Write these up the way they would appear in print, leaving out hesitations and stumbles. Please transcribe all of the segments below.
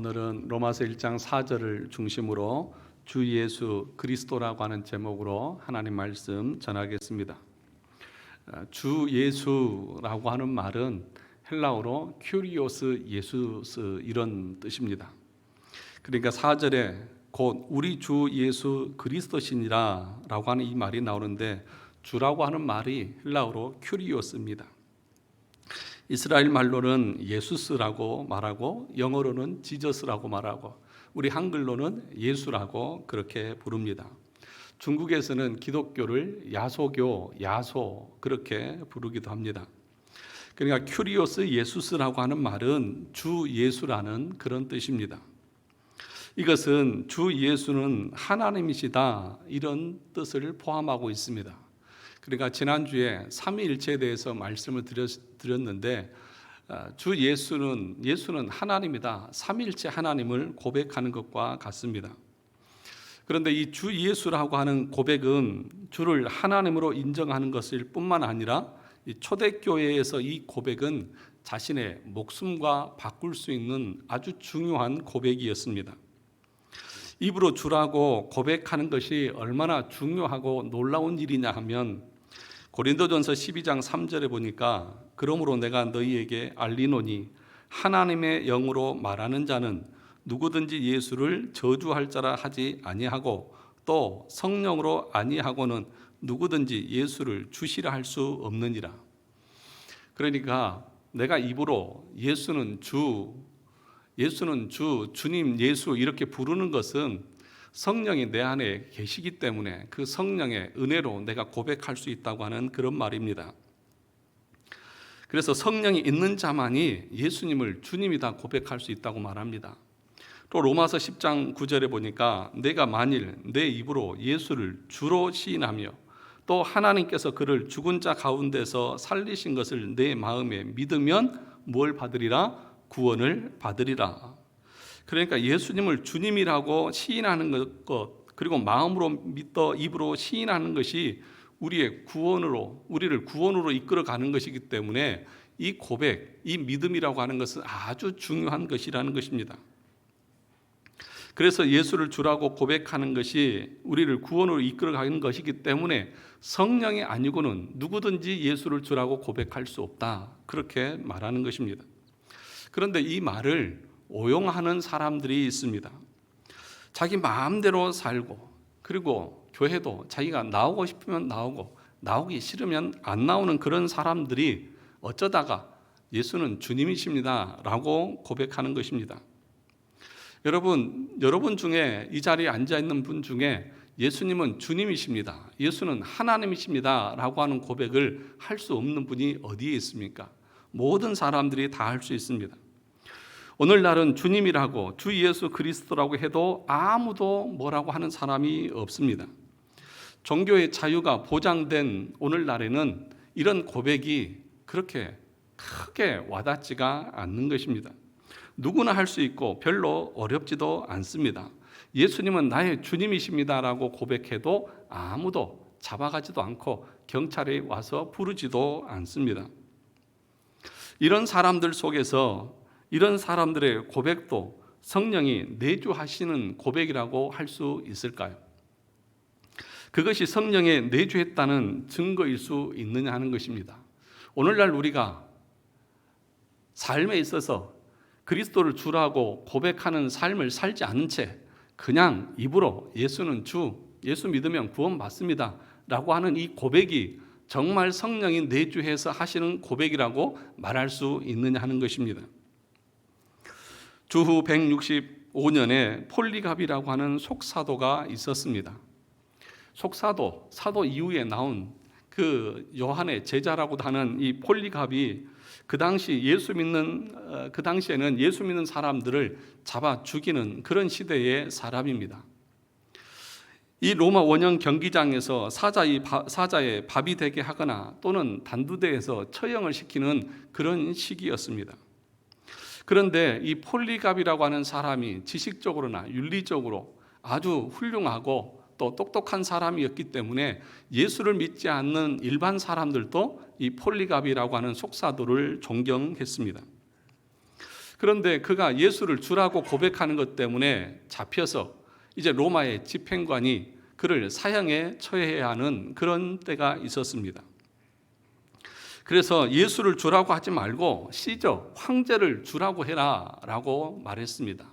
오늘은 로마서 1장 4절을 중심으로 주 예수 그리스도라고 하는 제목으로 하나님 말씀 전하겠습니다. 주 예수라고 하는 말은 헬라어로 큐리오스 예수스 이런 뜻입니다. 그러니까 4절에 곧 우리 주 예수 그리스도시니라 라고 하는 이 말이 나오는데, 주라고 하는 말이 헬라어로 큐리오스입니다. 이스라엘 말로는 예수스라고 말하고, 영어로는 지저스라고 말하고, 우리 한글로는 예수라고 그렇게 부릅니다. 중국에서는 기독교를 야소교, 야소 그렇게 부르기도 합니다. 그러니까 큐리오스 예수스라고 하는 말은 주 예수라는 그런 뜻입니다. 이것은 주 예수는 하나님이시다 이런 뜻을 포함하고 있습니다. 그러니까 지난주에 삼위일체에 대해서 말씀을 드렸는데, 주 예수는 하나님이다, 삼위일체 하나님을 고백하는 것과 같습니다. 그런데 이 주 예수라고 하는 고백은 주를 하나님으로 인정하는 것일 뿐만 아니라, 이 초대교회에서 이 고백은 자신의 목숨과 바꿀 수 있는 아주 중요한 고백이었습니다. 입으로 주라고 고백하는 것이 얼마나 중요하고 놀라운 일이냐 하면, 고린도전서 12장 3절에 보니까 그러므로 내가 너희에게 알리노니 하나님의 영으로 말하는 자는 누구든지 예수를 저주할 자라 하지 아니하고, 또 성령으로 아니하고는 누구든지 예수를 주시라 할 수 없느니라. 그러니까 내가 입으로 예수는 주, 주님 예수 이렇게 부르는 것은 성령이 내 안에 계시기 때문에 그 성령의 은혜로 내가 고백할 수 있다고 하는 그런 말입니다. 그래서 성령이 있는 자만이 예수님을 주님이다 고백할 수 있다고 말합니다. 또 로마서 10장 9절에 보니까 내가 만일 내 입으로 예수를 주로 시인하며 또 하나님께서 그를 죽은 자 가운데서 살리신 것을 내 마음에 믿으면 뭘 받으리라? 구원을 받으리라. 그러니까 예수님을 주님이라고 시인하는 것, 그리고 마음으로 믿어 입으로 시인하는 것이 우리를 구원으로 이끌어가는 것이기 때문에 이 고백, 이 믿음이라고 하는 것은 아주 중요한 것이라는 것입니다. 그래서 예수를 주라고 고백하는 것이 우리를 구원으로 이끌어가는 것이기 때문에 성령이 아니고는 누구든지 예수를 주라고 고백할 수 없다, 그렇게 말하는 것입니다. 그런데 이 말을 오용하는 사람들이 있습니다. 자기 마음대로 살고, 그리고 교회도 자기가 나오고 싶으면 나오고 나오기 싫으면 안 나오는 그런 사람들이 어쩌다가 예수는 주님이십니다 라고 고백하는 것입니다. 여러분 중에, 이 자리에 앉아있는 분 중에 예수님은 주님이십니다, 예수는 하나님이십니다 라고 하는 고백을 할 수 없는 분이 어디에 있습니까? 모든 사람들이 다 할 수 있습니다. 오늘날은 주님이라고, 주 예수 그리스도라고 해도 아무도 뭐라고 하는 사람이 없습니다. 종교의 자유가 보장된 오늘날에는 이런 고백이 그렇게 크게 와닿지가 않는 것입니다. 누구나 할 수 있고 별로 어렵지도 않습니다. 예수님은 나의 주님이십니다라고 고백해도 아무도 잡아가지도 않고 경찰이 와서 부르지도 않습니다. 이런 사람들 속에서 이런 사람들의 고백도 성령이 내주하시는 고백이라고 할 수 있을까요? 그것이 성령의 내주했다는 증거일 수 있느냐 하는 것입니다. 오늘날 우리가 삶에 있어서 그리스도를 주라고 고백하는 삶을 살지 않은 채 그냥 입으로 예수는 주, 예수 믿으면 구원받습니다 라고 하는 이 고백이 정말 성령이 내주해서 하시는 고백이라고 말할 수 있느냐 하는 것입니다. 주후 165년에 폴리갑이라고 하는 속사도가 있었습니다. 사도 이후에 나온 그 요한의 제자라고도 하는 이 폴리갑이 그 당시에는 예수 믿는 사람들을 잡아 죽이는 그런 시대의 사람입니다. 이 로마 원형 경기장에서 사자의 밥이 되게 하거나 또는 단두대에서 처형을 시키는 그런 시기였습니다. 그런데 이 폴리갑이라고 하는 사람이 지식적으로나 윤리적으로 아주 훌륭하고 또 똑똑한 사람이었기 때문에 예수를 믿지 않는 일반 사람들도 이 폴리갑이라고 하는 속사도를 존경했습니다. 그런데 그가 예수를 주라고 고백하는 것 때문에 잡혀서 이제 로마의 집행관이 그를 사형에 처해야 하는 그런 때가 있었습니다. 그래서 예수를 주라고 하지 말고 시저 황제를 주라고 해라 라고 말했습니다.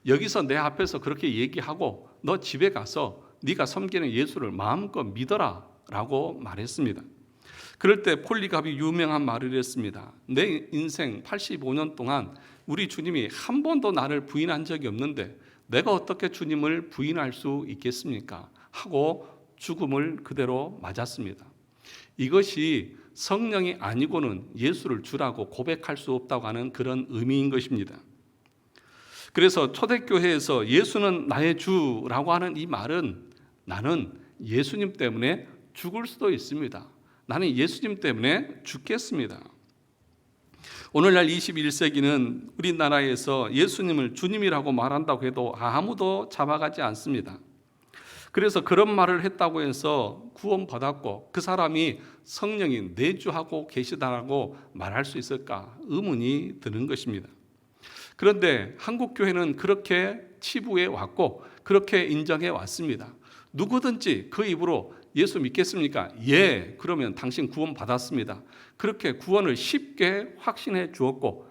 여기서 내 앞에서 그렇게 얘기하고 너 집에 가서 네가 섬기는 예수를 마음껏 믿어라 라고 말했습니다. 그럴 때 폴리갑이 유명한 말을 했습니다. 내 인생 85년 동안 우리 주님이 한 번도 나를 부인한 적이 없는데 내가 어떻게 주님을 부인할 수 있겠습니까? 하고 죽음을 그대로 맞았습니다. 이것이 성령이 아니고는 예수를 주라고 고백할 수 없다고 하는 그런 의미인 것입니다. 그래서 초대교회에서 예수는 나의 주라고 하는 이 말은 나는 예수님 때문에 죽을 수도 있습니다. 나는 예수님 때문에 죽겠습니다. 오늘날 21세기는 우리나라에서 예수님을 주님이라고 말한다고 해도 아무도 잡아가지 않습니다. 그래서 그런 말을 했다고 해서 구원받았고 그 사람이 성령이 내주하고 계시다라고 말할 수 있을까 의문이 드는 것입니다. 그런데 한국교회는 그렇게 치부해 왔고 그렇게 인정해 왔습니다. 누구든지 그 입으로 예수 믿겠습니까? 예, 그러면 당신 구원 받았습니다. 그렇게 구원을 쉽게 확신해 주었고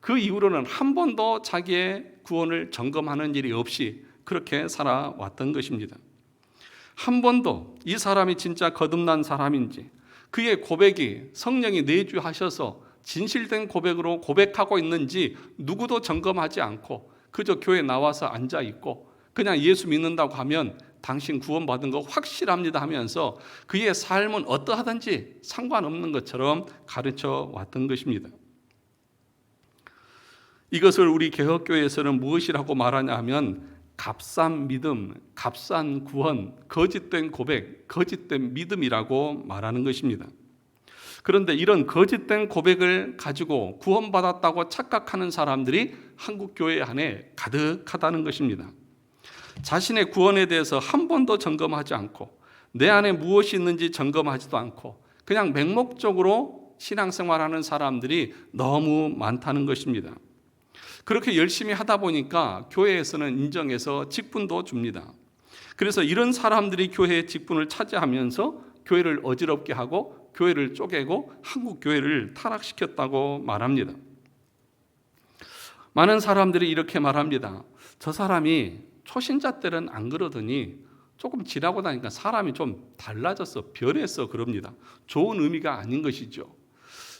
그 이후로는 한 번도 자기의 구원을 점검하는 일이 없이 그렇게 살아왔던 것입니다. 한 번도 이 사람이 진짜 거듭난 사람인지 그의 고백이 성령이 내주하셔서 진실된 고백으로 고백하고 있는지 누구도 점검하지 않고 그저 교회에 나와서 앉아있고 그냥 예수 믿는다고 하면 당신 구원받은 거 확실합니다 하면서 그의 삶은 어떠하든지 상관없는 것처럼 가르쳐 왔던 것입니다. 이것을 우리 개혁교회에서는 무엇이라고 말하냐 하면 값싼 믿음, 값싼 구원, 거짓된 고백, 거짓된 믿음이라고 말하는 것입니다. 그런데 이런 거짓된 고백을 가지고 구원받았다고 착각하는 사람들이 한국교회 안에 가득하다는 것입니다. 자신의 구원에 대해서 한 번도 점검하지 않고 내 안에 무엇이 있는지 점검하지도 않고 그냥 맹목적으로 신앙생활하는 사람들이 너무 많다는 것입니다. 그렇게 열심히 하다 보니까 교회에서는 인정해서 직분도 줍니다. 그래서 이런 사람들이 교회의 직분을 차지하면서 교회를 어지럽게 하고 교회를 쪼개고 한국 교회를 타락시켰다고 말합니다. 많은 사람들이 이렇게 말합니다. 저 사람이 초신자 때는 안 그러더니 조금 지나고 나니까 사람이 좀 달라졌어, 변했어 그럽니다. 좋은 의미가 아닌 것이죠.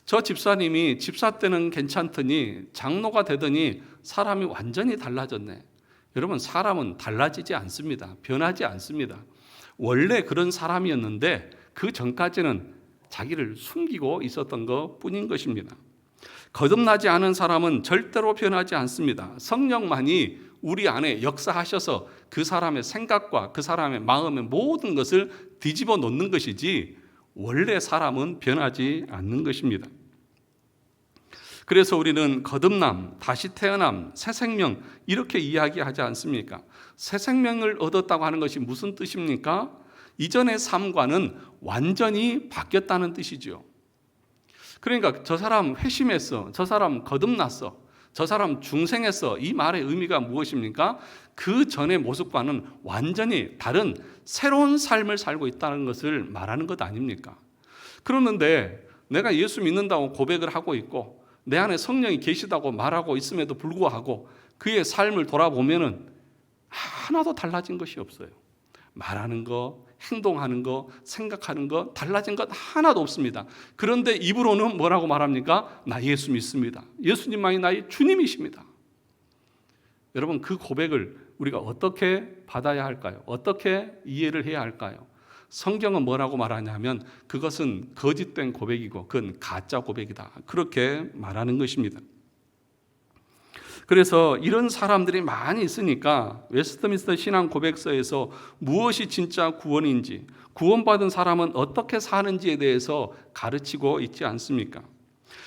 저 집사님이 집사 때는 괜찮더니 장로가 되더니 사람이 완전히 달라졌네. 여러분, 사람은 달라지지 않습니다. 변하지 않습니다. 원래 그런 사람이었는데 그 전까지는 자기를 숨기고 있었던 것뿐인 것입니다. 거듭나지 않은 사람은 절대로 변하지 않습니다. 성령만이 우리 안에 역사하셔서 그 사람의 생각과 그 사람의 마음의 모든 것을 뒤집어 놓는 것이지 원래 사람은 변하지 않는 것입니다. 그래서 우리는 거듭남, 다시 태어남, 새 생명 이렇게 이야기하지 않습니까? 새 생명을 얻었다고 하는 것이 무슨 뜻입니까? 이전의 삶과는 완전히 바뀌었다는 뜻이죠. 그러니까 저 사람 회심했어, 저 사람 거듭났어, 저 사람 중생했어, 이 말의 의미가 무엇입니까? 그 전의 모습과는 완전히 다른 새로운 삶을 살고 있다는 것을 말하는 것 아닙니까? 그러는데 내가 예수 믿는다고 고백을 하고 있고 내 안에 성령이 계시다고 말하고 있음에도 불구하고 그의 삶을 돌아보면은 하나도 달라진 것이 없어요. 말하는 거, 행동하는 거, 생각하는 거 달라진 것 하나도 없습니다. 그런데 입으로는 뭐라고 말합니까? 나 예수 믿습니다. 예수님만이 나의 주님이십니다. 여러분, 그 고백을 우리가 어떻게 받아야 할까요? 어떻게 이해를 해야 할까요? 성경은 뭐라고 말하냐면 그것은 거짓된 고백이고 그건 가짜 고백이다. 그렇게 말하는 것입니다. 그래서 이런 사람들이 많이 있으니까 웨스트민스터 신앙 고백서에서 무엇이 진짜 구원인지, 구원받은 사람은 어떻게 사는지에 대해서 가르치고 있지 않습니까?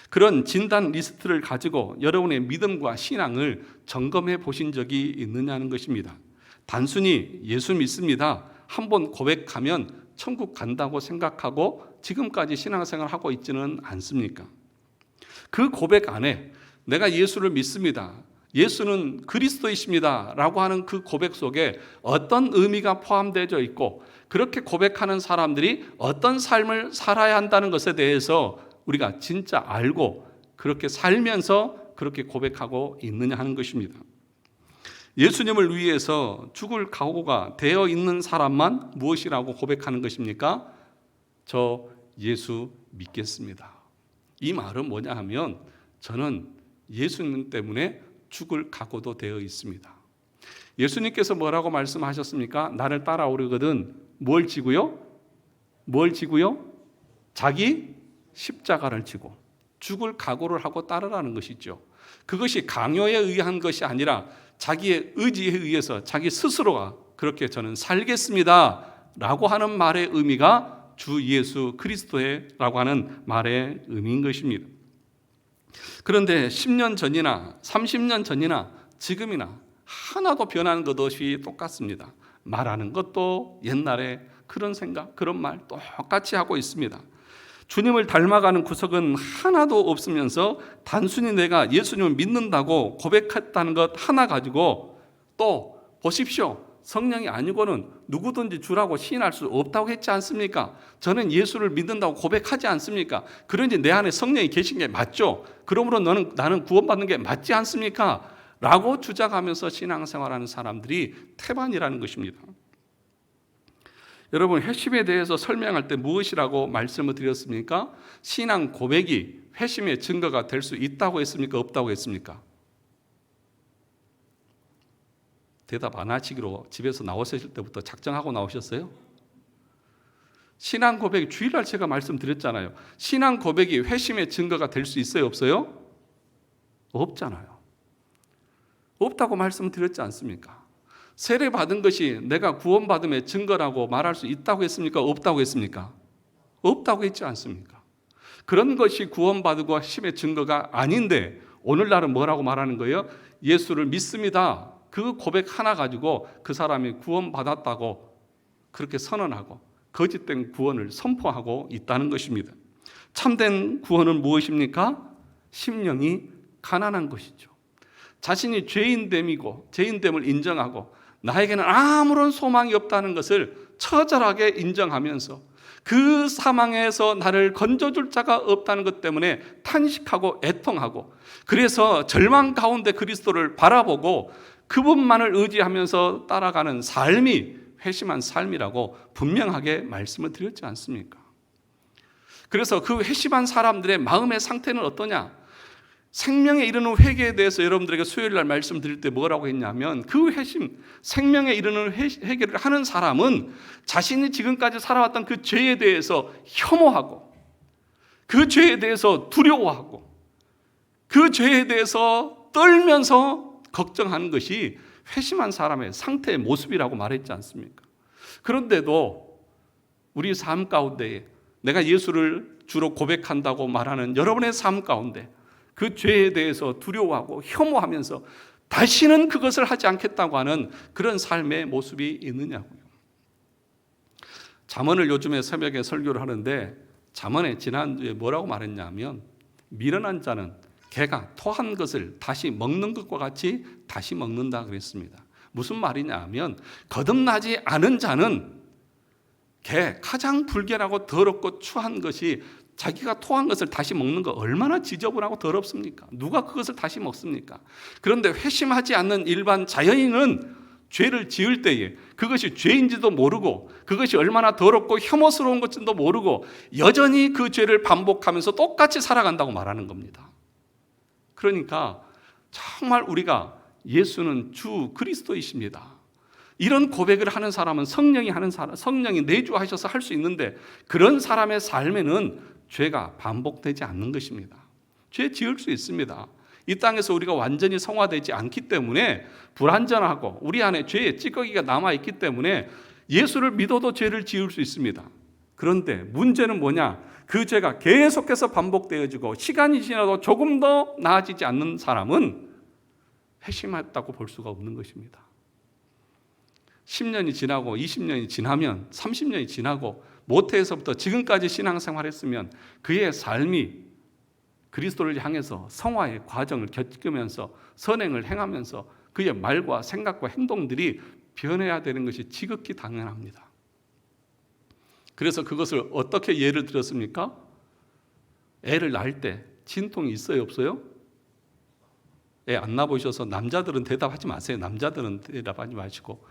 그런 진단 리스트를 가지고 여러분의 믿음과 신앙을 점검해 보신 적이 있느냐는 것입니다. 단순히 예수 믿습니다. 한번 고백하면 천국 간다고 생각하고 지금까지 신앙생활을 하고 있지는 않습니까? 그 고백 안에 내가 예수를 믿습니다. 예수는 그리스도이십니다. 라고 하는 그 고백 속에 어떤 의미가 포함되어 있고 그렇게 고백하는 사람들이 어떤 삶을 살아야 한다는 것에 대해서 우리가 진짜 알고 그렇게 살면서 그렇게 고백하고 있느냐 하는 것입니다. 예수님을 위해서 죽을 각오가 되어 있는 사람만 무엇이라고 고백하는 것입니까? 저 예수 믿겠습니다. 이 말은 뭐냐 하면 저는 예수님 때문에 죽을 각오도 되어 있습니다. 예수님께서 뭐라고 말씀하셨습니까? 나를 따라오려거든 뭘 지고요? 뭘 지고요? 자기 십자가를 지고 죽을 각오를 하고 따르라는 것이죠. 그것이 강요에 의한 것이 아니라 자기의 의지에 의해서 자기 스스로가 그렇게 저는 살겠습니다 라고 하는 말의 의미가 주 예수 그리스도라고 하는 말의 의미인 것입니다. 그런데 10년 전이나 30년 전이나 지금이나 하나도 변한 것 없이 똑같습니다. 말하는 것도 옛날에 그런 생각, 그런 말 똑같이 하고 있습니다. 주님을 닮아가는 구석은 하나도 없으면서 단순히 내가 예수님을 믿는다고 고백했다는 것 하나 가지고 또 보십시오. 성령이 아니고는 누구든지 주라고 시인할 수 없다고 했지 않습니까? 저는 예수를 믿는다고 고백하지 않습니까? 그런지 내 안에 성령이 계신 게 맞죠? 그러므로 나는 구원받는 게 맞지 않습니까? 라고 주장하면서 신앙생활하는 사람들이 태반이라는 것입니다. 여러분, 회심에 대해서 설명할 때 무엇이라고 말씀을 드렸습니까? 신앙 고백이 회심의 증거가 될 수 있다고 했습니까? 없다고 했습니까? 대답 안 하시기로 집에서 나오실 때부터 작정하고 나오셨어요? 신앙 고백이 주일날 제가 말씀드렸잖아요. 신앙 고백이 회심의 증거가 될 수 있어요? 없어요? 없잖아요. 없다고 말씀드렸지 않습니까? 세례 받은 것이 내가 구원받음의 증거라고 말할 수 있다고 했습니까? 없다고 했습니까? 없다고 했지 않습니까? 그런 것이 구원받고 회심의 증거가 아닌데 오늘날은 뭐라고 말하는 거예요? 예수를 믿습니다. 그 고백 하나 가지고 그 사람이 구원받았다고 그렇게 선언하고 거짓된 구원을 선포하고 있다는 것입니다. 참된 구원은 무엇입니까? 심령이 가난한 것이죠. 자신이 죄인됨을 인정하고 나에게는 아무런 소망이 없다는 것을 처절하게 인정하면서 그 사망에서 나를 건져줄 자가 없다는 것 때문에 탄식하고 애통하고 그래서 절망 가운데 그리스도를 바라보고 그분만을 의지하면서 따라가는 삶이 회심한 삶이라고 분명하게 말씀을 드렸지 않습니까? 그래서 그 회심한 사람들의 마음의 상태는 어떠냐? 생명에 이르는 회개에 대해서 여러분들에게 수요일날 말씀드릴 때 뭐라고 했냐면 그 회심, 생명에 이르는 회개를 하는 사람은 자신이 지금까지 살아왔던 그 죄에 대해서 혐오하고 그 죄에 대해서 두려워하고 그 죄에 대해서 떨면서 걱정하는 것이 회심한 사람의 상태의 모습이라고 말했지 않습니까? 그런데도 우리 삶 가운데 내가 예수를 주로 고백한다고 말하는 여러분의 삶 가운데 그 죄에 대해서 두려워하고 혐오하면서 다시는 그것을 하지 않겠다고 하는 그런 삶의 모습이 있느냐고요. 잠언을 요즘에 새벽에 설교를 하는데 잠언에 지난주에 뭐라고 말했냐면 미련한 자는 개가 토한 것을 다시 먹는 것과 같이 다시 먹는다 그랬습니다. 무슨 말이냐 하면 거듭나지 않은 자는 가장 불결하고 더럽고 추한 것이 자기가 토한 것을 다시 먹는 거 얼마나 지저분하고 더럽습니까? 누가 그것을 다시 먹습니까? 그런데 회심하지 않는 일반 자연인은 죄를 지을 때에 그것이 죄인지도 모르고 그것이 얼마나 더럽고 혐오스러운 것인지도 모르고 여전히 그 죄를 반복하면서 똑같이 살아간다고 말하는 겁니다. 그러니까 정말 우리가 예수는 주 그리스도이십니다. 이런 고백을 하는 사람은 성령이 내주하셔서 할 수 있는데 그런 사람의 삶에는 죄가 반복되지 않는 것입니다. 죄 지을 수 있습니다. 이 땅에서 우리가 완전히 성화되지 않기 때문에 불완전하고 우리 안에 죄의 찌꺼기가 남아있기 때문에 예수를 믿어도 죄를 지을 수 있습니다. 그런데 문제는 뭐냐? 그 죄가 계속해서 반복되어지고 시간이 지나도 조금 더 나아지지 않는 사람은 회심했다고 볼 수가 없는 것입니다. 10년이 지나고 20년이 지나면 30년이 지나고 모태에서부터 지금까지 신앙생활했으면 그의 삶이 그리스도를 향해서 성화의 과정을 겪으면서 선행을 행하면서 그의 말과 생각과 행동들이 변해야 되는 것이 지극히 당연합니다. 그래서 그것을 어떻게 예를 들었습니까? 애를 낳을 때 진통이 있어요, 없어요? 애 안 낳아보셔서 남자들은 대답하지 마세요. 남자들은 대답하지 마시고.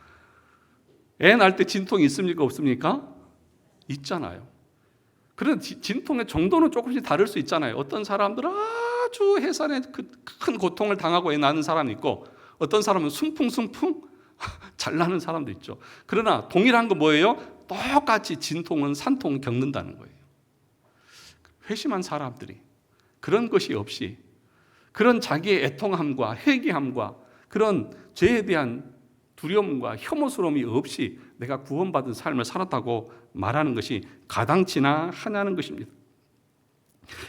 애 낳을 때 진통이 있습니까, 없습니까? 있잖아요. 그런 진통의 정도는 조금씩 다를 수 있잖아요. 어떤 사람들은 아주 해산에 큰 고통을 당하고 애 낳는 사람이 있고, 어떤 사람은 숭풍숭풍 잘 나는 사람도 있죠. 그러나 동일한 거 뭐예요? 똑같이 진통은 산통을 겪는다는 거예요. 회심한 사람들이 그런 것이 없이 그런 자기의 애통함과 회개함과 그런 죄에 대한 두려움과 혐오스러움이 없이 내가 구원받은 삶을 살았다고 말하는 것이 가당치나 하냐는 것입니다.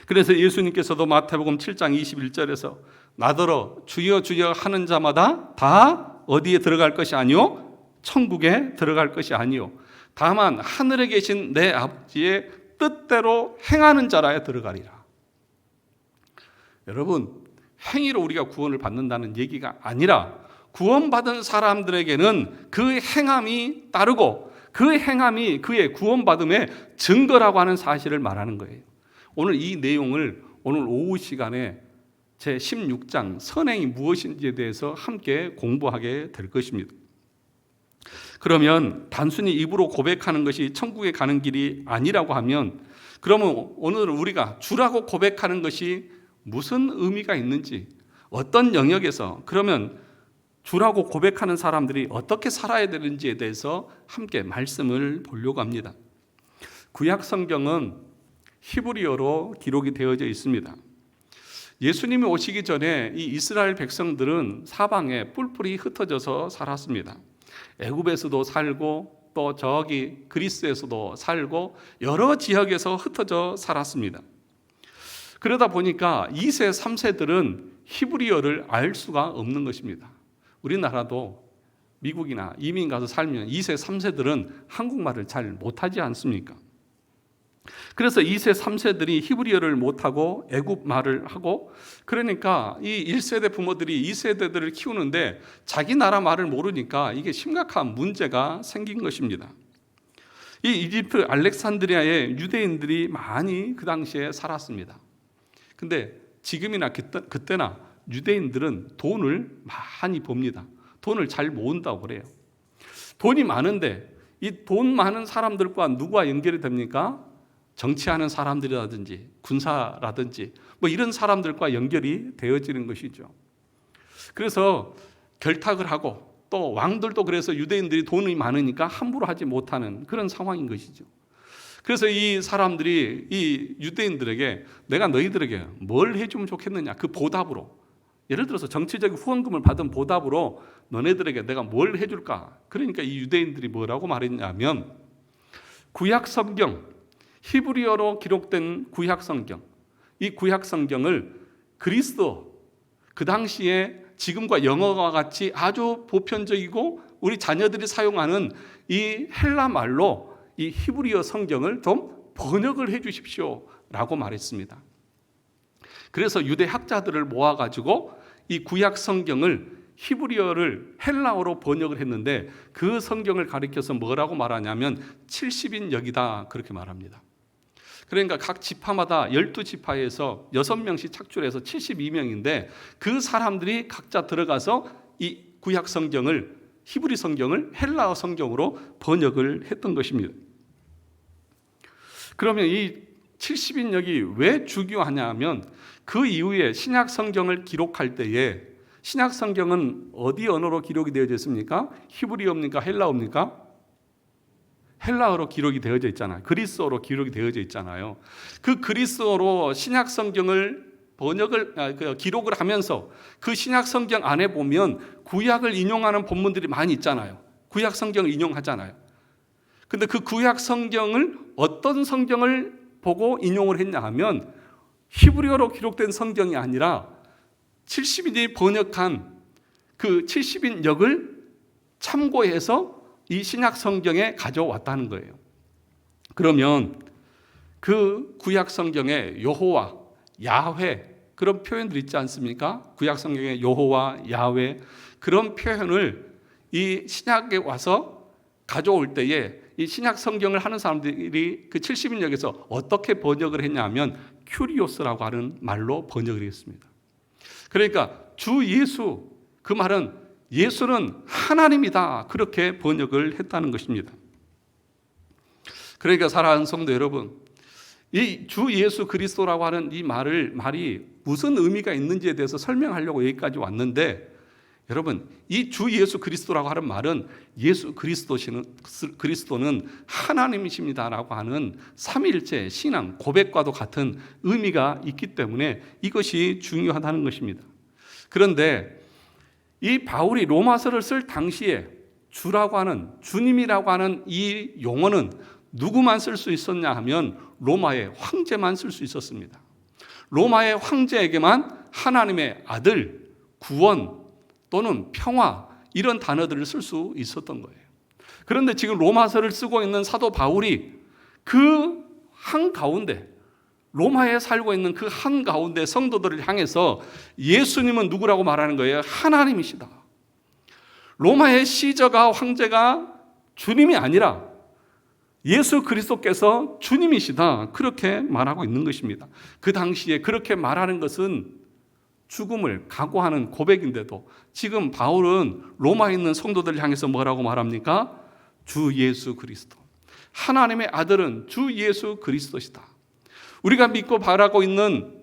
그래서 예수님께서도 마태복음 7장 21절에서 나더러 주여 주여 하는 자마다 다 어디에 들어갈 것이 아니요 천국에 들어갈 것이 아니요 다만 하늘에 계신 내 아버지의 뜻대로 행하는 자라야 들어가리라. 여러분, 행위로 우리가 구원을 받는다는 얘기가 아니라 구원받은 사람들에게는 그 행함이 따르고 그 행함이 그의 구원받음의 증거라고 하는 사실을 말하는 거예요. 오늘 이 내용을 오늘 오후 시간에 제 16장 선행이 무엇인지에 대해서 함께 공부하게 될 것입니다. 그러면 단순히 입으로 고백하는 것이 천국에 가는 길이 아니라고 하면 그러면 오늘 우리가 주라고 고백하는 것이 무슨 의미가 있는지, 어떤 영역에서 그러면 주라고 고백하는 사람들이 어떻게 살아야 되는지에 대해서 함께 말씀을 보려고 합니다. 구약 성경은 히브리어로 기록이 되어져 있습니다. 예수님이 오시기 전에 이 이스라엘 백성들은 사방에 뿔뿔이 흩어져서 살았습니다. 애굽에서도 살고 또 저기 그리스에서도 살고 여러 지역에서 흩어져 살았습니다. 그러다 보니까 2세, 3세들은 히브리어를 알 수가 없는 것입니다. 우리나라도 미국이나 이민 가서 살면 2세, 3세들은 한국말을 잘 못하지 않습니까? 그래서 2세, 3세들이 히브리어를 못하고 애굽 말을 하고 그러니까 이 1세대 부모들이 2세대들을 키우는데 자기 나라 말을 모르니까 이게 심각한 문제가 생긴 것입니다. 이 이집트 알렉산드리아에 유대인들이 많이 그 당시에 살았습니다. 근데 지금이나 그때나 유대인들은 돈을 많이 봅니다. 돈을 잘 모은다고 그래요. 돈이 많은데 이 돈 많은 사람들과 누구와 연결이 됩니까? 정치하는 사람들이라든지 군사라든지 뭐 이런 사람들과 연결이 되어지는 것이죠. 그래서 결탁을 하고 또 왕들도 그래서 유대인들이 돈이 많으니까 함부로 하지 못하는 그런 상황인 것이죠. 그래서 이 사람들이 이 유대인들에게 내가 너희들에게 뭘 해주면 좋겠느냐 그 보답으로 예를 들어서 정치적인 후원금을 받은 보답으로 너네들에게 내가 뭘 해줄까? 그러니까 이 유대인들이 뭐라고 말했냐면 구약 성경 히브리어로 기록된 구약 성경 이 구약 성경을 그리스도 그 당시에 지금과 영어와 같이 아주 보편적이고 우리 자녀들이 사용하는 이 헬라 말로 이 히브리어 성경을 좀 번역을 해 주십시오 라고 말했습니다. 그래서 유대 학자들을 모아가지고 이 구약 성경을 히브리어를 헬라어로 번역을 했는데 그 성경을 가리켜서 뭐라고 말하냐면 70인역이다 그렇게 말합니다. 그러니까 각 지파마다 12지파에서 6명씩 착출해서 72명인데 그 사람들이 각자 들어가서 이 구약 성경을 히브리 성경을 헬라어 성경으로 번역을 했던 것입니다. 그러면 이 70인역이 왜 중요하냐 하면 그 이후에 신약 성경을 기록할 때에 신약 성경은 어디 언어로 기록이 되어져 있습니까? 히브리어입니까? 헬라어입니까? 헬라어로 기록이 되어져 있잖아요. 그리스어로 기록이 되어져 있잖아요. 그 그리스어로 신약 성경을 기록을 하면서 그 신약 성경 안에 보면 구약을 인용하는 본문들이 많이 있잖아요. 구약 성경을 인용하잖아요. 근데 그 구약 성경을 어떤 성경을 보고 인용을 했냐 하면 히브리어로 기록된 성경이 아니라 70인이 번역한 그 70인역을 참고해서 이 신약 성경에 가져왔다는 거예요. 그러면 그 구약 성경에 여호와, 야훼 그런 표현들 있지 않습니까? 구약 성경에 여호와, 야훼 그런 표현을 이 신약에 와서 가져올 때에 이 신약 성경을 하는 사람들이 그 70인역에서 어떻게 번역을 했냐면 큐리오스라고 하는 말로 번역을 했습니다. 그러니까 주 예수, 그 말은 예수는 하나님이다, 그렇게 번역을 했다는 것입니다. 그러니까 사랑하는 성도 여러분, 이 주 예수 그리스도라고 하는 이 말이 무슨 의미가 있는지에 대해서 설명하려고 여기까지 왔는데, 여러분, 이 주 예수 그리스도라고 하는 말은 예수 그리스도는 하나님이십니다라고 하는 삼위일체 신앙 고백과도 같은 의미가 있기 때문에 이것이 중요하다는 것입니다. 그런데 이 바울이 로마서를 쓸 당시에 주라고 하는, 주님이라고 하는 이 용어는 누구만 쓸 수 있었냐 하면 로마의 황제만 쓸 수 있었습니다. 로마의 황제에게만 하나님의 아들, 구원 또는 평화 이런 단어들을 쓸 수 있었던 거예요. 그런데 지금 로마서를 쓰고 있는 사도 바울이 그 한가운데, 로마에 살고 있는 그 한가운데 성도들을 향해서 예수님은 누구라고 말하는 거예요? 하나님이시다. 로마의 시저가, 황제가 주님이 아니라 예수 그리스도께서 주님이시다, 그렇게 말하고 있는 것입니다. 그 당시에 그렇게 말하는 것은 죽음을 각오하는 고백인데도 지금 바울은 로마에 있는 성도들을 향해서 뭐라고 말합니까? 주 예수 그리스도, 하나님의 아들은 주 예수 그리스도시다. 우리가 믿고 바라고 있는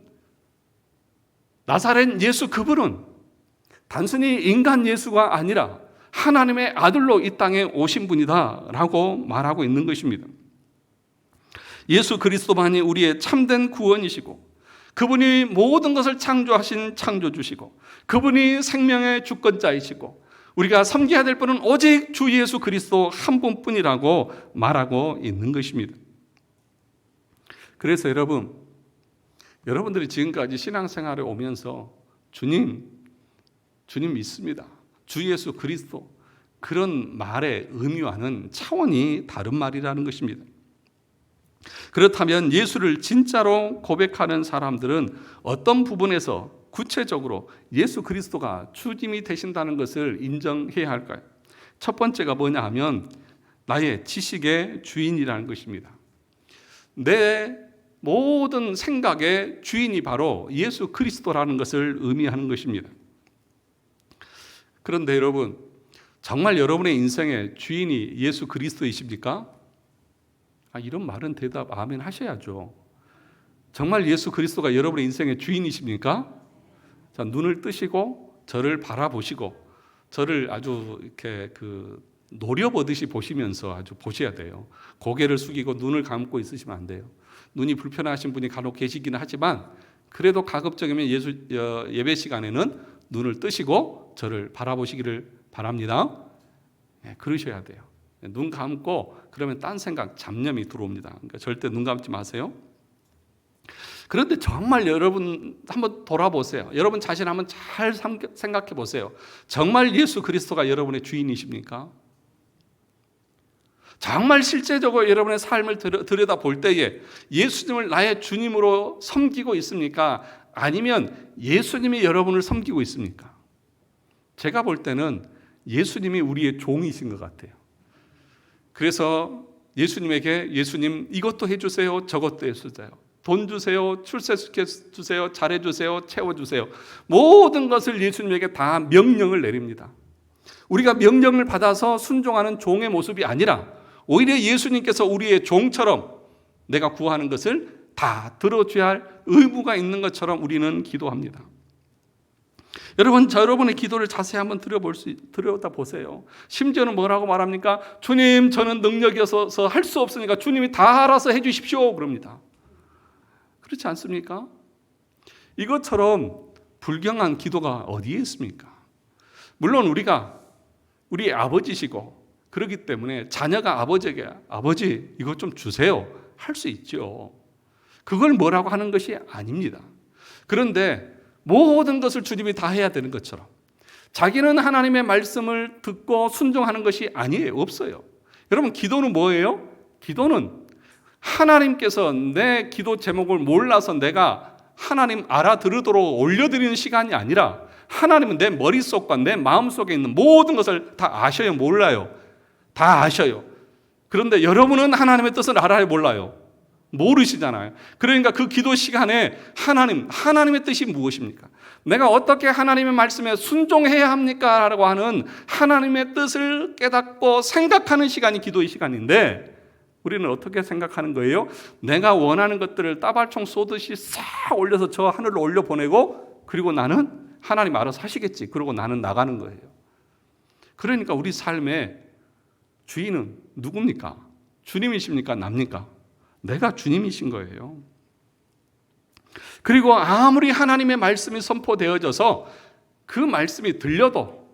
나사렛 예수, 그분은 단순히 인간 예수가 아니라 하나님의 아들로 이 땅에 오신 분이다 라고 말하고 있는 것입니다. 예수 그리스도만이 우리의 참된 구원이시고, 그분이 모든 것을 창조하신 창조주시고, 그분이 생명의 주권자이시고, 우리가 섬겨야 될 분은 오직 주 예수 그리스도 한 분뿐이라고 말하고 있는 것입니다. 그래서 여러분들이 지금까지 신앙생활에 오면서 주님 믿습니다, 주 예수 그리스도, 그런 말의 의미와는 차원이 다른 말이라는 것입니다. 그렇다면 예수를 진짜로 고백하는 사람들은 어떤 부분에서 구체적으로 예수 그리스도가 주님이 되신다는 것을 인정해야 할까요? 첫 번째가 뭐냐 하면 나의 지식의 주인이라는 것입니다. 내 모든 생각의 주인이 바로 예수 그리스도라는 것을 의미하는 것입니다. 그런데 여러분, 정말 여러분의 인생의 주인이 예수 그리스도이십니까? 이런 말은 대답 아멘 하셔야죠. 정말 예수 그리스도가 여러분의 인생의 주인이십니까? 자, 눈을 뜨시고 저를 바라보시고 저를 아주 이렇게 노려보듯이 보시면서 아주 보셔야 돼요. 고개를 숙이고 눈을 감고 있으시면 안 돼요. 눈이 불편하신 분이 간혹 계시기는 하지만 그래도 가급적이면 예배 시간에는 눈을 뜨시고 저를 바라보시기를 바랍니다. 그러셔야 돼요. 눈 감고 그러면 딴 생각, 잡념이 들어옵니다. 그러니까 절대 눈 감지 마세요. 그런데 정말 여러분 한번 돌아보세요. 여러분 자신 한번 잘 생각해 보세요. 정말 예수 그리스도가 여러분의 주인이십니까? 정말 실제적으로 여러분의 삶을 들여다볼 때에 예수님을 나의 주님으로 섬기고 있습니까? 아니면 예수님이 여러분을 섬기고 있습니까? 제가 볼 때는 예수님이 우리의 종이신 것 같아요. 그래서 예수님에게 예수님 이것도 해주세요, 저것도 해주세요, 돈 주세요, 출세시켜 주세요, 잘해주세요, 채워주세요, 모든 것을 예수님에게 다 명령을 내립니다. 우리가 명령을 받아서 순종하는 종의 모습이 아니라 오히려 예수님께서 우리의 종처럼 내가 구하는 것을 다 들어줘야 할 의무가 있는 것처럼 우리는 기도합니다. 여러분, 여러분의 기도를 자세히 한번 들여다보세요. 심지어는 뭐라고 말합니까? 주님, 저는 능력이 없어서 할 수 없으니까 주님이 다 알아서 해 주십시오, 그럽니다. 그렇지 않습니까? 이것처럼 불경한 기도가 어디에 있습니까? 물론 우리 아버지시고 그렇기 때문에 자녀가 아버지에게 아버지 이것 좀 주세요 할 수 있죠. 그걸 뭐라고 하는 것이 아닙니다. 그런데 모든 것을 주님이 다 해야 되는 것처럼 자기는 하나님의 말씀을 듣고 순종하는 것이 아니에요. 없어요. 여러분, 기도는 뭐예요? 기도는 하나님께서 내 기도 제목을 몰라서 내가 하나님 알아들으도록 올려드리는 시간이 아니라 하나님은 내 머릿속과 내 마음속에 있는 모든 것을 다 아셔요? 몰라요? 다 아셔요. 그런데 여러분은 하나님의 뜻을 알아요? 몰라요? 모르시잖아요. 그러니까 그 기도 시간에 하나님의 뜻이 무엇입니까? 내가 어떻게 하나님의 말씀에 순종해야 합니까? 라고 하는 하나님의 뜻을 깨닫고 생각하는 시간이 기도의 시간인데, 우리는 어떻게 생각하는 거예요? 내가 원하는 것들을 따발총 쏘듯이 싹 올려서 저 하늘로 올려보내고, 그리고 나는 하나님 알아서 하시겠지. 그러고 나는 나가는 거예요. 그러니까 우리 삶의 주인은 누굽니까? 주님이십니까? 납니까? 내가 주님이신 거예요. 그리고 아무리 하나님의 말씀이 선포되어져서 그 말씀이 들려도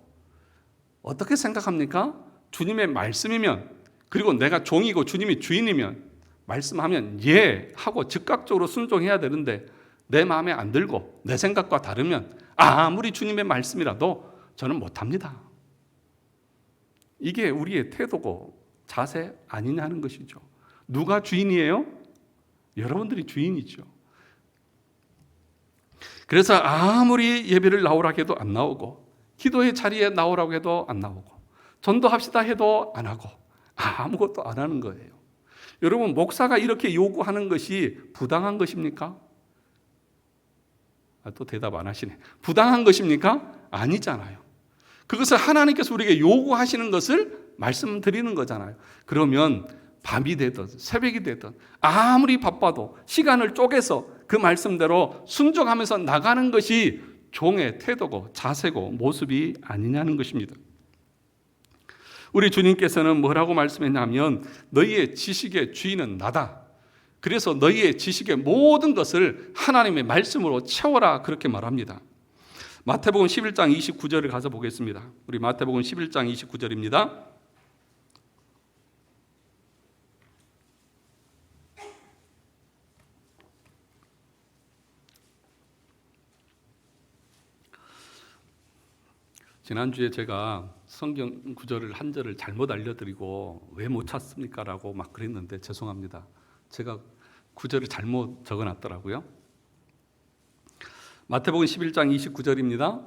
어떻게 생각합니까? 주님의 말씀이면, 그리고 내가 종이고 주님이 주인이면 말씀하면 예 하고 즉각적으로 순종해야 되는데, 내 마음에 안 들고 내 생각과 다르면 아무리 주님의 말씀이라도 저는 못합니다. 이게 우리의 태도고 자세 아니냐는 것이죠. 누가 주인이에요? 여러분들이 주인이죠. 그래서 아무리 예배를 나오라고 해도 안 나오고, 기도의 자리에 나오라고 해도 안 나오고, 전도합시다 해도 안 하고, 아무것도 안 하는 거예요. 여러분, 목사가 이렇게 요구하는 것이 부당한 것입니까? 또 대답 안 하시네. 부당한 것입니까? 아니잖아요. 그것을 하나님께서 우리에게 요구하시는 것을 말씀드리는 거잖아요. 그러면 밤이 되든 새벽이 되든 아무리 바빠도 시간을 쪼개서 그 말씀대로 순종하면서 나가는 것이 종의 태도고 자세고 모습이 아니냐는 것입니다. 우리 주님께서는 뭐라고 말씀했냐면, 너희의 지식의 주인은 나다. 그래서 너희의 지식의 모든 것을 하나님의 말씀으로 채워라, 그렇게 말합니다. 마태복음 11장 29절을 가서 보겠습니다. 우리 마태복음 11장 29절입니다. 지난주에 제가 성경 구절을 한 절을 잘못 알려드리고 왜 못 찾습니까? 라고 막 그랬는데 죄송합니다. 제가 구절을 잘못 적어놨더라고요. 마태복음 11장 29절입니다.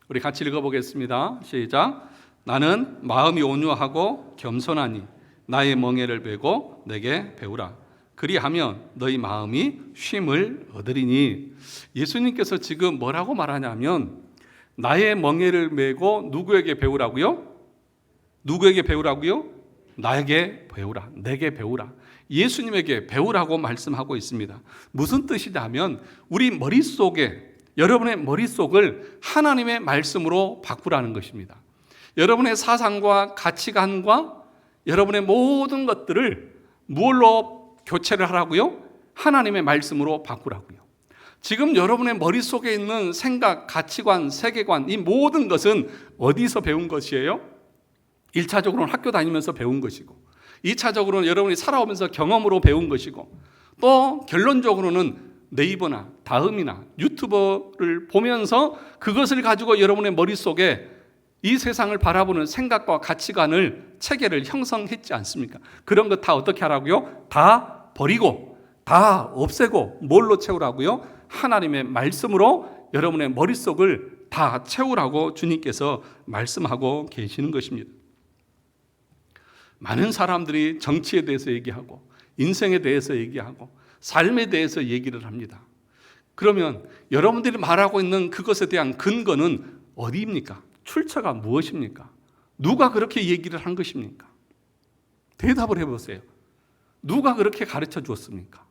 우리 같이 읽어보겠습니다. 시작. 나는 마음이 온유하고 겸손하니 나의 멍에를 메고 내게 배우라. 그리하면 너희 마음이 쉼을 얻으리니. 예수님께서 지금 뭐라고 말하냐면, 나의 멍에를 메고 누구에게 배우라고요? 누구에게 배우라고요? 나에게 배우라. 내게 배우라. 예수님에게 배우라고 말씀하고 있습니다. 무슨 뜻이냐면, 우리 머릿속에, 여러분의 머릿속을 하나님의 말씀으로 바꾸라는 것입니다. 여러분의 사상과 가치관과 여러분의 모든 것들을 무엇로 교체를 하라고요? 하나님의 말씀으로 바꾸라고요. 지금 여러분의 머릿속에 있는 생각, 가치관, 세계관, 이 모든 것은 어디서 배운 것이에요? 1차적으로는 학교 다니면서 배운 것이고, 2차적으로는 여러분이 살아오면서 경험으로 배운 것이고, 또 결론적으로는 네이버나 다음이나 유튜버를 보면서 그것을 가지고 여러분의 머릿속에 이 세상을 바라보는 생각과 가치관을, 체계를 형성했지 않습니까? 그런 거 다 어떻게 하라고요? 다 버리고, 다 없애고, 뭘로 채우라고요? 하나님의 말씀으로 여러분의 머릿속을 다 채우라고 주님께서 말씀하고 계시는 것입니다. 많은 사람들이 정치에 대해서 얘기하고, 인생에 대해서 얘기하고, 삶에 대해서 얘기를 합니다. 그러면 여러분들이 말하고 있는 그것에 대한 근거는 어디입니까? 출처가 무엇입니까? 누가 그렇게 얘기를 한 것입니까? 대답을 해보세요. 누가 그렇게 가르쳐 주었습니까?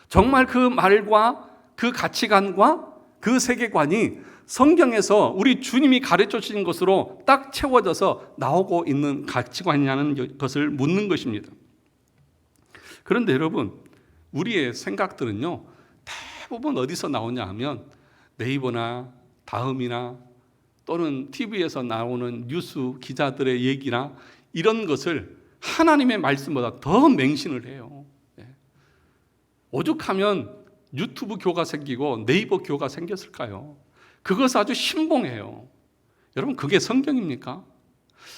정말 그 말과 그 가치관과 그 세계관이 성경에서 우리 주님이 가르쳐 주신 것으로 딱 채워져서 나오고 있는 가치관이라는 것을 묻는 것입니다. 그런데 여러분, 우리의 생각들은요, 대부분 어디서 나오냐 하면 네이버나 다음이나 또는 TV에서 나오는 뉴스 기자들의 얘기나 이런 것을 하나님의 말씀보다 더 맹신을 해요. 오죽하면 유튜브 교가 생기고 네이버 교가 생겼을까요? 그것은 아주 신봉해요. 여러분, 그게 성경입니까?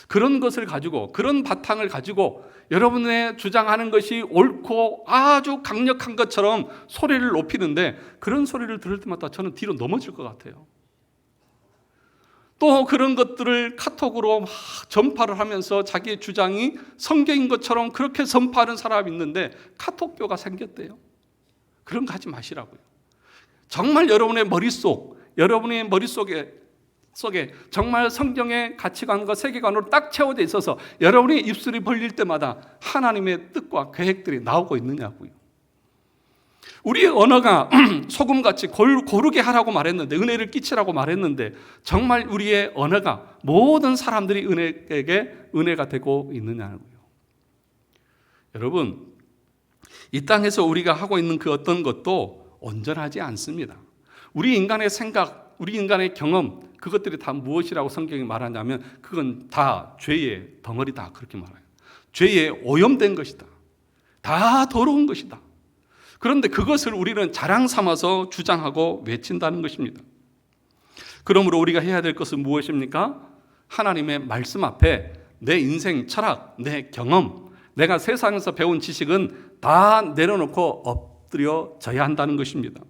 그런 것을 가지고, 그런 바탕을 가지고 여러분의 주장하는 것이 옳고 아주 강력한 것처럼 소리를 높이는데, 그런 소리를 들을 때마다 저는 뒤로 넘어질 것 같아요. 또 그런 것들을 카톡으로 막 전파를 하면서 자기의 주장이 성경인 것처럼 그렇게 전파하는 사람이 있는데 카톡교가 생겼대요. 그런 거 하지 마시라고요. 정말 여러분의 머릿속에 정말 성경의 가치관과 세계관으로 딱 채워져 있어서 여러분의 입술이 벌릴 때마다 하나님의 뜻과 계획들이 나오고 있느냐고요. 우리의 언어가 소금같이 고르게 하라고 말했는데, 은혜를 끼치라고 말했는데, 정말 우리의 언어가 모든 사람들이 은혜가 되고 있느냐고요. 여러분, 이 땅에서 우리가 하고 있는 그 어떤 것도 온전하지 않습니다. 우리 인간의 생각, 우리 인간의 경험, 그것들이 다 무엇이라고 성경이 말하냐면 그건 다 죄의 덩어리다, 그렇게 말해요. 죄에 오염된 것이다. 다 더러운 것이다. 그런데 그것을 우리는 자랑 삼아서 주장하고 외친다는 것입니다. 그러므로 우리가 해야 될 것은 무엇입니까? 하나님의 말씀 앞에 내 인생 철학, 내 경험, 내가 세상에서 배운 지식은 다 내려놓고 엎드려져야 한다는 것입니다.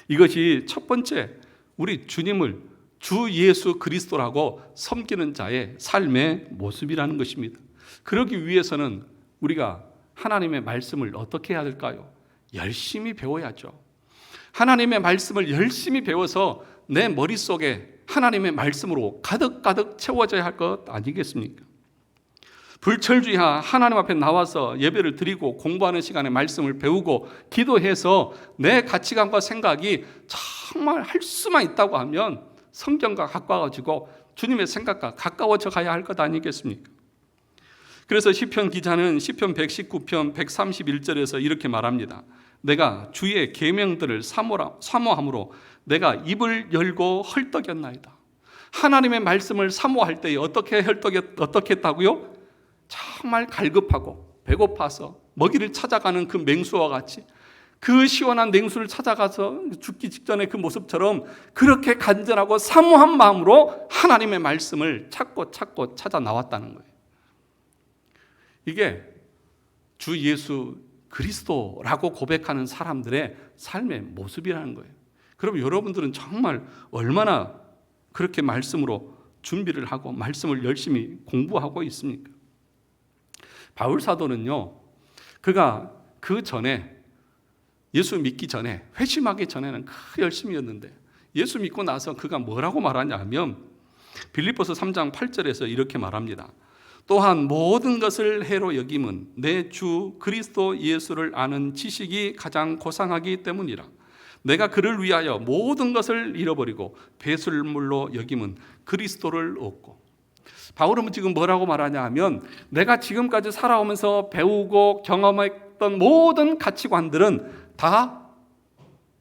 이것이 첫 번째, 우리 주님을 주 예수 그리스도라고 섬기는 자의 삶의 모습이라는 것입니다. 그러기 위해서는 우리가 하나님의 말씀을 어떻게 해야 될까요? 열심히 배워야죠. 하나님의 말씀을 열심히 배워서 내 머릿속에 하나님의 말씀으로 가득가득 채워져야 할 것 아니겠습니까? 불철주야 하나님 앞에 나와서 예배를 드리고 공부하는 시간에 말씀을 배우고 기도해서 내 가치관과 생각이 정말 할 수만 있다고 하면 성경과 가까워지고 주님의 생각과 가까워져 가야 할 것 아니겠습니까? 그래서 시편 기자는 시편 119편 131절에서 이렇게 말합니다. 내가 주의 계명들을 사모함으로 내가 입을 열고 헐떡였나이다. 하나님의 말씀을 사모할 때에 어떻게 했다고요? 정말 갈급하고 배고파서 먹이를 찾아가는 그 맹수와 같이, 그 시원한 냉수를 찾아가서 죽기 직전의 그 모습처럼 그렇게 간절하고 사모한 마음으로 하나님의 말씀을 찾고 찾아 나왔다는 거예요. 이게 주 예수 그리스도라고 고백하는 사람들의 삶의 모습이라는 거예요. 그럼 여러분들은 정말 얼마나 그렇게 말씀으로 준비를 하고 말씀을 열심히 공부하고 있습니까? 바울 사도는요, 그가 그 전에 예수 믿기 전에, 회심하기 전에는 그 열심이었는데 예수 믿고 나서 그가 뭐라고 말하냐면 빌립보서 3장 8절에서 이렇게 말합니다. 또한 모든 것을 해로 여김은 내 주 그리스도 예수를 아는 지식이 가장 고상하기 때문이라. 내가 그를 위하여 모든 것을 잃어버리고 배설물로 여김은 그리스도를 얻고. 바울은 지금 뭐라고 말하냐 하면 내가 지금까지 살아오면서 배우고 경험했던 모든 가치관들은 다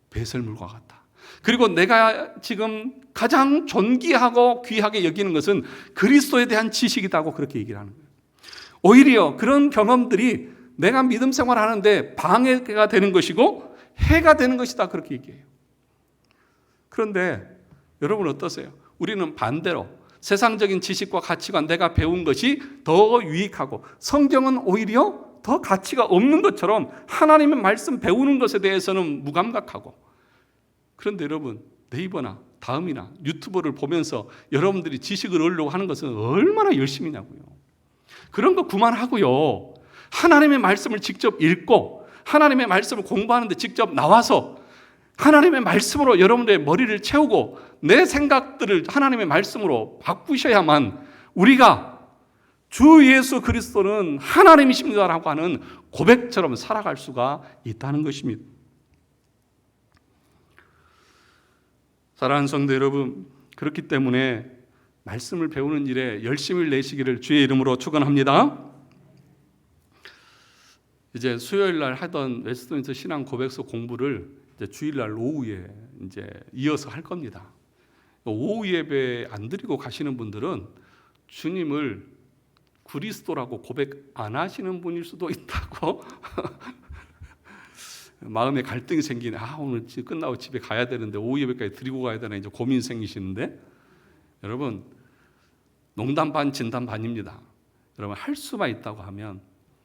배설물과 같다. 그리고 내가 지금 가장 존귀하고 귀하게 여기는 것은 그리스도에 대한 지식이다고 그렇게 얘기를 하는 거예요. 오히려 그런 경험들이 내가 믿음 생활하는데 방해가 되는 것이고 해가 되는 것이다, 그렇게 얘기해요. 그런데 여러분 어떠세요? 우리는 반대로 세상적인 지식과 가치관, 내가 배운 것이 더 유익하고 성경은 오히려 더 가치가 없는 것처럼 하나님의 말씀 배우는 것에 대해서는 무감각하고. 그런데 여러분, 네이버나 다음이나 유튜브를 보면서 여러분들이 지식을 얻으려고 하는 것은 얼마나 열심히냐고요. 그런 거 그만하고요. 하나님의 말씀을 직접 읽고 하나님의 말씀을 공부하는데 직접 나와서 하나님의 말씀으로 여러분들의 머리를 채우고 내 생각들을 하나님의 말씀으로 바꾸셔야만 우리가 주 예수 그리스도는 하나님이십니다라고 하는 고백처럼 살아갈 수가 있다는 것입니다. 사랑하는 성도 여러분, 그렇기 때문에 말씀을 배우는 일에 열심을 내시기를 주의 이름으로 축원합니다. 이제 수요일 날 하던 웨스트민스터 신앙 고백서 공부를 이제 주일 날 오후에 이제 이어서 할 겁니다. 오후 예배 안 드리고 가시는 분들은 주님을 그리스도라고 고백 안 하시는 분일 수도 있다고 마음에 갈등이 생기네. 오늘 끝나고 집에 가야 되는데 오후 예배까지 드리고 가야 되나 이제 고민 생기시는데, 여러분 농담 반 진담 반입니다. 여러분 할 수만 있다고 하면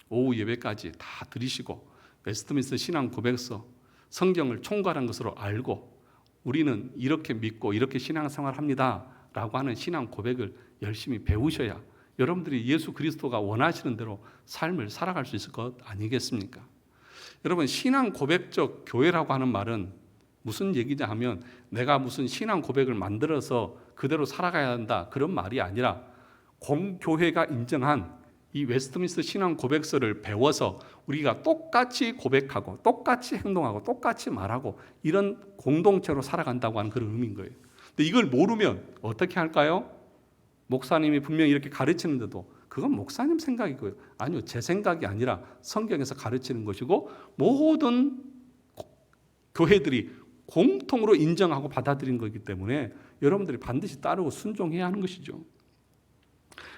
오후 예배까지 다 들으시고 웨스트민스터 신앙 고백서 성경을 총괄한 것으로 알고 우리는 이렇게 믿고 이렇게 신앙생활합니다 라고 하는 신앙 고백을 열심히 배우셔야 여러분들이 예수 그리스도가 원하시는 대로 삶을 살아갈 수 있을 것 아니겠습니까? 여러분 신앙 고백적 교회라고 하는 말은 무슨 얘기냐 하면 내가 무슨 신앙 고백을 만들어서 그대로 살아가야 한다 그런 말이 아니라 공교회가 인정한 이 웨스트민스터 신앙 고백서를 배워서 우리가 똑같이 고백하고 똑같이 행동하고 똑같이 말하고 이런 공동체로 살아간다고 하는 그런 의미인 거예요. 근데 이걸 모르면 어떻게 할까요? 목사님이 분명히 이렇게 가르치는데도 그건 목사님 생각이고요. 아니요, 제 생각이 아니라 성경에서 가르치는 것이고 모든 교회들이 공통으로 인정하고 받아들인 거기 때문에 여러분들이 반드시 따르고 순종해야 하는 것이죠.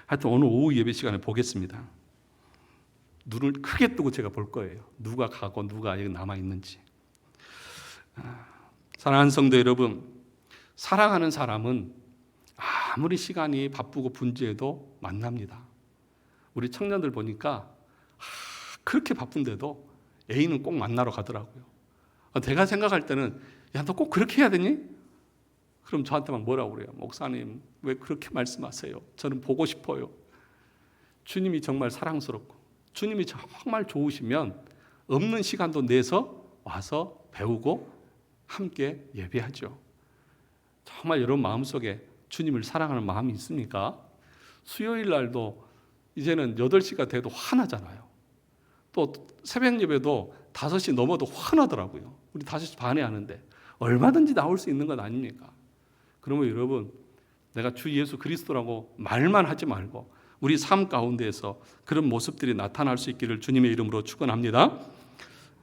하여튼 오늘 오후 예배 시간에 보겠습니다. 눈을 크게 뜨고 제가 볼 거예요. 누가 가고 누가 여기 남아있는지. 사랑하는 성도 여러분, 사랑하는 사람은 아무리 시간이 바쁘고 분주해도 만납니다. 우리 청년들 보니까 그렇게 바쁜데도 애인은 꼭 만나러 가더라고요. 제가 생각할 때는 야, 너 꼭 그렇게 해야 되니? 그럼 저한테만 뭐라고 그래요? 목사님 왜 그렇게 말씀하세요? 저는 보고 싶어요. 주님이 정말 사랑스럽고 주님이 정말 좋으시면 없는 시간도 내서 와서 배우고 함께 예배하죠. 정말 여러분 마음속에 주님을 사랑하는 마음이 있습니까? 수요일 날도 이제는 8시가 돼도 화나잖아요. 또 새벽 예배도 5시 넘어도 화나더라고요. 우리 5시 반에 하는데 얼마든지 나올 수 있는 것 아닙니까? 그러면 여러분 내가 주 예수 그리스도라고 말만 하지 말고 우리 삶 가운데에서 그런 모습들이 나타날 수 있기를 주님의 이름으로 축원합니다.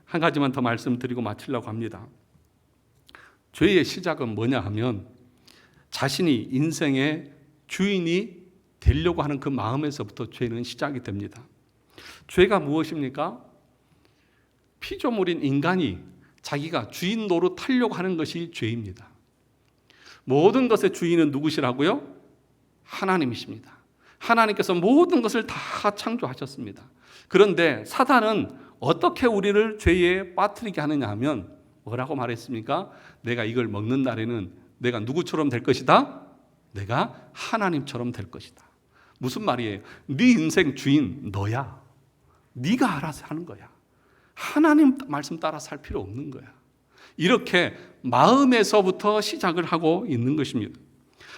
한 가지만 더 말씀드리고 마치려고 합니다. 죄의 시작은 뭐냐 하면 자신이 인생의 주인이 되려고 하는 그 마음에서부터 죄는 시작이 됩니다. 죄가 무엇입니까? 피조물인 인간이 자기가 주인 노릇하려고 하는 것이 죄입니다. 모든 것의 주인은 누구시라고요? 하나님이십니다. 하나님께서 모든 것을 다 창조하셨습니다. 그런데 사단은 어떻게 우리를 죄에 빠뜨리게 하느냐 하면 뭐라고 말했습니까? 내가 이걸 먹는 날에는 내가 누구처럼 될 것이다? 내가 하나님처럼 될 것이다. 무슨 말이에요? 네 인생 주인 너야. 네가 알아서 하는 거야. 하나님 말씀 따라 살 필요 없는 거야. 이렇게 마음에서부터 시작을 하고 있는 것입니다.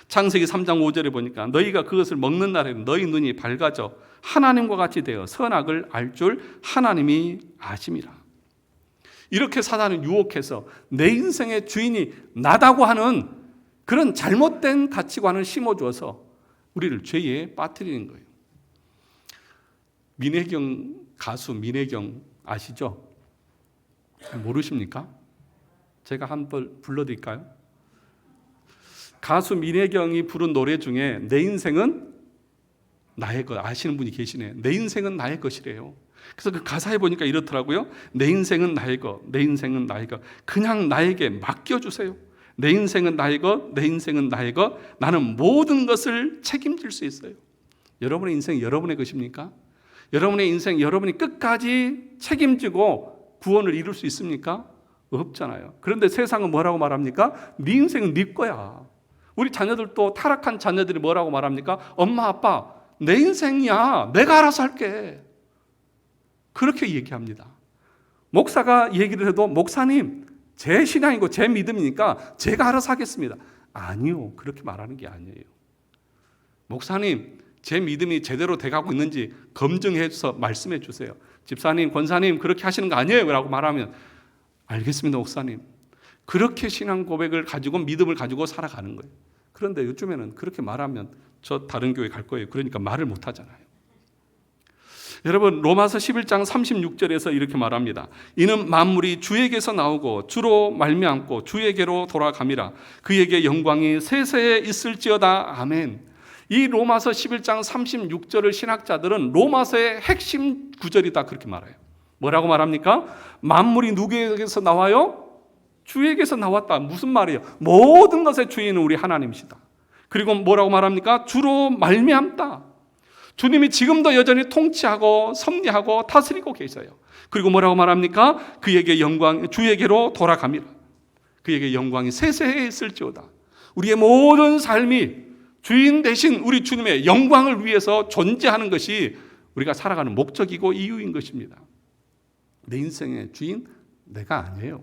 창세기 3장 5절에 보니까 너희가 그것을 먹는 날에는 너희 눈이 밝아져 하나님과 같이 되어 선악을 알 줄 하나님이 아심이라. 이렇게 사단은 유혹해서 내 인생의 주인이 나다고 하는 그런 잘못된 가치관을 심어주어서 우리를 죄에 빠뜨리는 거예요. 가수 민혜경 아시죠? 모르십니까? 제가 한번 불러드릴까요? 가수 민혜경이 부른 노래 중에 내 인생은 나의 것, 아시는 분이 계시네요. 내 인생은 나의 것이래요. 그래서 그 가사에 보니까 이렇더라고요. 내 인생은 나의 것, 내 인생은 나의 것. 그냥 나에게 맡겨주세요. 내 인생은 나의 것, 내 인생은 나의 것. 나는 모든 것을 책임질 수 있어요. 여러분의 인생 여러분의 것입니까? 여러분의 인생 여러분이 끝까지 책임지고 구원을 이룰 수 있습니까? 없잖아요. 그런데 세상은 뭐라고 말합니까? 네 인생은 네 거야. 우리 자녀들도 타락한 자녀들이 뭐라고 말합니까? 엄마 아빠 내 인생이야. 내가 알아서 할게. 그렇게 얘기합니다. 목사가 얘기를 해도 목사님 제 신앙이고 제 믿음이니까 제가 알아서 하겠습니다. 아니요. 그렇게 말하는 게 아니에요. 목사님 제 믿음이 제대로 돼가고 있는지 검증해서 말씀해 주세요. 집사님, 권사님 그렇게 하시는 거 아니에요 라고 말하면 알겠습니다 목사님. 그렇게 신앙 고백을 가지고 믿음을 가지고 살아가는 거예요. 그런데 요즘에는 그렇게 말하면 저 다른 교회 갈 거예요. 그러니까 말을 못 하잖아요. 여러분 로마서 11장 36절에서 이렇게 말합니다. 이는 만물이 주에게서 나오고 주로 말미암고 주에게로 돌아감이라. 그에게 영광이 세세에 있을지어다. 아멘. 이 로마서 11장 36절을 신학자들은 로마서의 핵심 구절이다 그렇게 말해요. 뭐라고 말합니까? 만물이 누구에게서 나와요? 주에게서 나왔다. 무슨 말이에요? 모든 것의 주인은 우리 하나님이시다. 그리고 뭐라고 말합니까? 주로 말미암다. 주님이 지금도 여전히 통치하고 섭리하고 다스리고 계셔요. 그리고 뭐라고 말합니까? 그에게 영광, 주에게로 돌아갑니다. 그에게 영광이 세세해 있을지어다. 우리의 모든 삶이 주인 대신 우리 주님의 영광을 위해서 존재하는 것이 우리가 살아가는 목적이고 이유인 것입니다. 내 인생의 주인 내가 아니에요.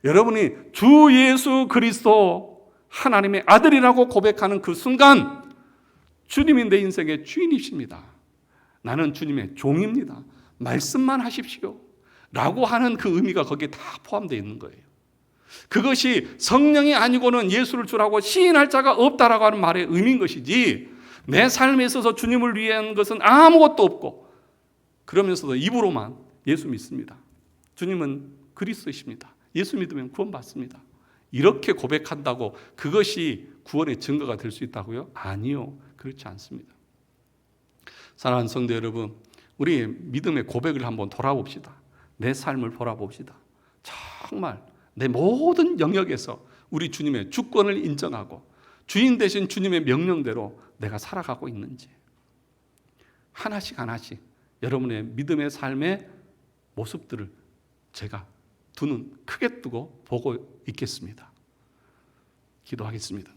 여러분이 주 예수 그리스도 하나님의 아들이라고 고백하는 그 순간 주님이 내 인생의 주인이십니다. 나는 주님의 종입니다. 말씀만 하십시오 라고 하는 그 의미가 거기에 다 포함되어 있는 거예요. 그것이 성령이 아니고는 예수를 주라고 시인할 자가 없다라고 하는 말의 의미인 것이지, 내 삶에 있어서 주님을 위한 것은 아무것도 없고 그러면서도 입으로만 예수 믿습니다. 주님은 그리스도이십니다. 예수 믿으면 구원받습니다. 이렇게 고백한다고 그것이 구원의 증거가 될 수 있다고요? 아니요. 그렇지 않습니다. 사랑하는 성도 여러분, 우리 믿음의 고백을 한번 돌아봅시다. 내 삶을 돌아봅시다. 정말 내 모든 영역에서 우리 주님의 주권을 인정하고 주인 되신 주님의 명령대로 내가 살아가고 있는지, 하나씩 하나씩 여러분의 믿음의 삶의 모습들을 제가 두 눈 크게 뜨고 보고 있겠습니다. 기도하겠습니다.